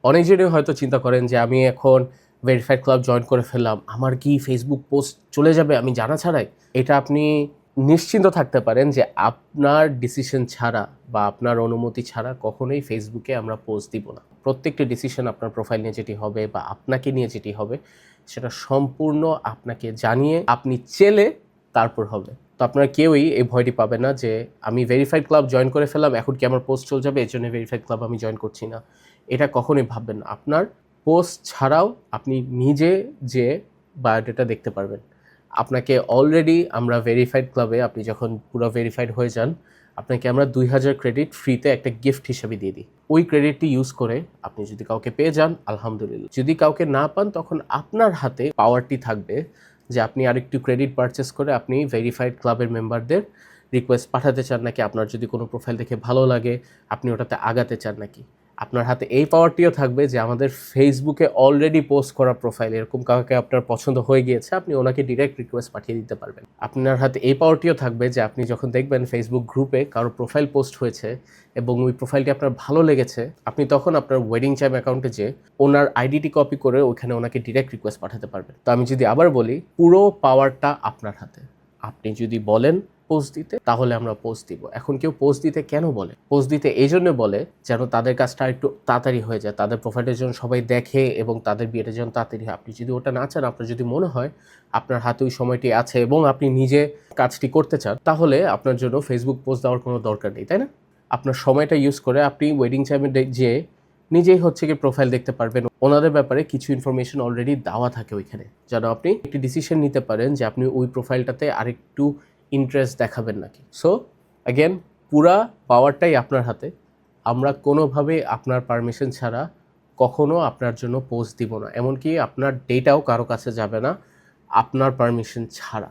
অনেকজনই হয়তো চিন্তা করেন যে আমি এখন ভেরিফাইড ক্লাব জয়েন করে ফেললাম, আমার কি ফেসবুক পোস্ট চলে যাবে আমি জানা ছাড়াই? এটা আপনি নিশ্চিন্ত থাকতে পারেন যে আপনার ডিসিশন ছাড়া বা আপনার অনুমতি ছাড়া কখনোই ফেসবুকে আমরা পোস্ট দিব না। প্রত্যেকটি ডিসিশন আপনার প্রোফাইল নিয়ে যেটি হবে বা আপনাকে নিয়ে যেটি হবে সেটা সম্পূর্ণ আপনাকে জানিয়ে আপনি চেলে তারপর হবে। তো আপনারা কেউই এই ভয়টি পাবে না যে আমি ভেরিফাইড ক্লাব জয়েন করে ফেললাম, এখন কি আমার পোস্ট চলে যাবে এজন্য ভেরিফাইড ক্লাব আমি জয়েন করছি না। এটা কখনোই ভাববেন না। আপনার পোস্ট ছাড়াও আপনি নিজে যেয়ে বায়োডাটা দেখতে পারবেন। আপনাকে অলরেডি আমরা ভেরিফাইড ক্লাবে আপনি যখন পুরো ভেরিফাইড হয়ে যান, আপনাকে আমরা 2000 ক্রেডিট ফ্রিতে একটা গিফট হিসেবে দিয়ে দিই। ওই ক্রেডিটটি ইউজ করে আপনি যদি কাউকে পেয়ে যান আলহামদুলিল্লাহ। যদি কাউকে না পান তখন আপনার হাতে পাওয়ারটি থাকবে যে আপনি আরেকটু ক্রেডিট পারচেস করে আপনি ভেরিফাইড ক্লাবের মেম্বারদের রিকোয়েস্ট পাঠাতে চান নাকি, আপনার যদি কোনো প্রোফাইল দেখে ভালো লাগে আপনি ওটাতে আগাতে চান নাকি। আপনার হাতে এই পাওয়ারটিও থাকবে যে আমাদের ফেসবুকে অলরেডি পোস্ট করা প্রোফাইল এরকম কাউকে আপনার পছন্দ হয়ে গিয়েছে, আপনি ওনাকে ডিরেক্ট রিকোয়েস্ট পাঠিয়ে দিতে পারবেন। আপনার হাতে এই পাওয়ারটিও থাকবে যে আপনি যখন দেখবেন ফেসবুক গ্রুপে কারো প্রোফাইল পোস্ট হয়েছে এবং ওই প্রোফাইলটি আপনার ভালো লেগেছে, আপনি তখন আপনার ওয়েডিং চাইম অ্যাকাউন্টে যে ওনার আইডিটি কপি করে ওইখানে ওনাকে ডিরেক্ট রিকোয়েস্ট পাঠাতে পারবেন। তো আমি যদি আবার বলি, পুরো পাওয়ারটা আপনার হাতে। আপনি যদি বলেন পোস্ট দিতে তাহলে আমরা পোস্ট দিব। এখন কেউ পোস্ট দিতে কেন বলে? পোস্ট দিতে এই জন্য বলে যেন তাদের কাজটা একটু তাড়াতাড়ি হয়ে যায়, তাদের প্রোফাইলের জন্য সবাই দেখে এবং তাদের বিয়েটা যেন তাড়াতাড়ি হয়। আপনি যদি ওটা না চান, আপনার যদি মনে হয় আপনার হাতে ওই সময়টি আছে এবং আপনি নিজে কাজটি করতে চান, তাহলে আপনার জন্য ফেসবুক পোস্ট দেওয়ার কোনো দরকার নেই, তাই না? আপনার সময়টা ইউজ করে আপনি ওয়েডিং টাইমে যেয়ে নিজেই হচ্ছে কি প্রোফাইল দেখতে পারবেন। ওনাদের ব্যাপারে কিছু ইনফরমেশন অলরেডি দেওয়া থাকে ওইখানে, যেন আপনি একটি ডিসিশন নিতে পারেন যে আপনি ওই প্রোফাইলটাতে আরেকটু ইন্টারেস্ট দেখাবেন নাকি। সো অ্যাগেন, পুরা পাওয়ারটাই আপনার হাতে। আমরা কোনোভাবে আপনার পারমিশন ছাড়া কখনো আপনার জন্য পোস্ট দিব না, এমনকি আপনার ডেটাও কারো কাছে যাবে না আপনার পারমিশন ছাড়া।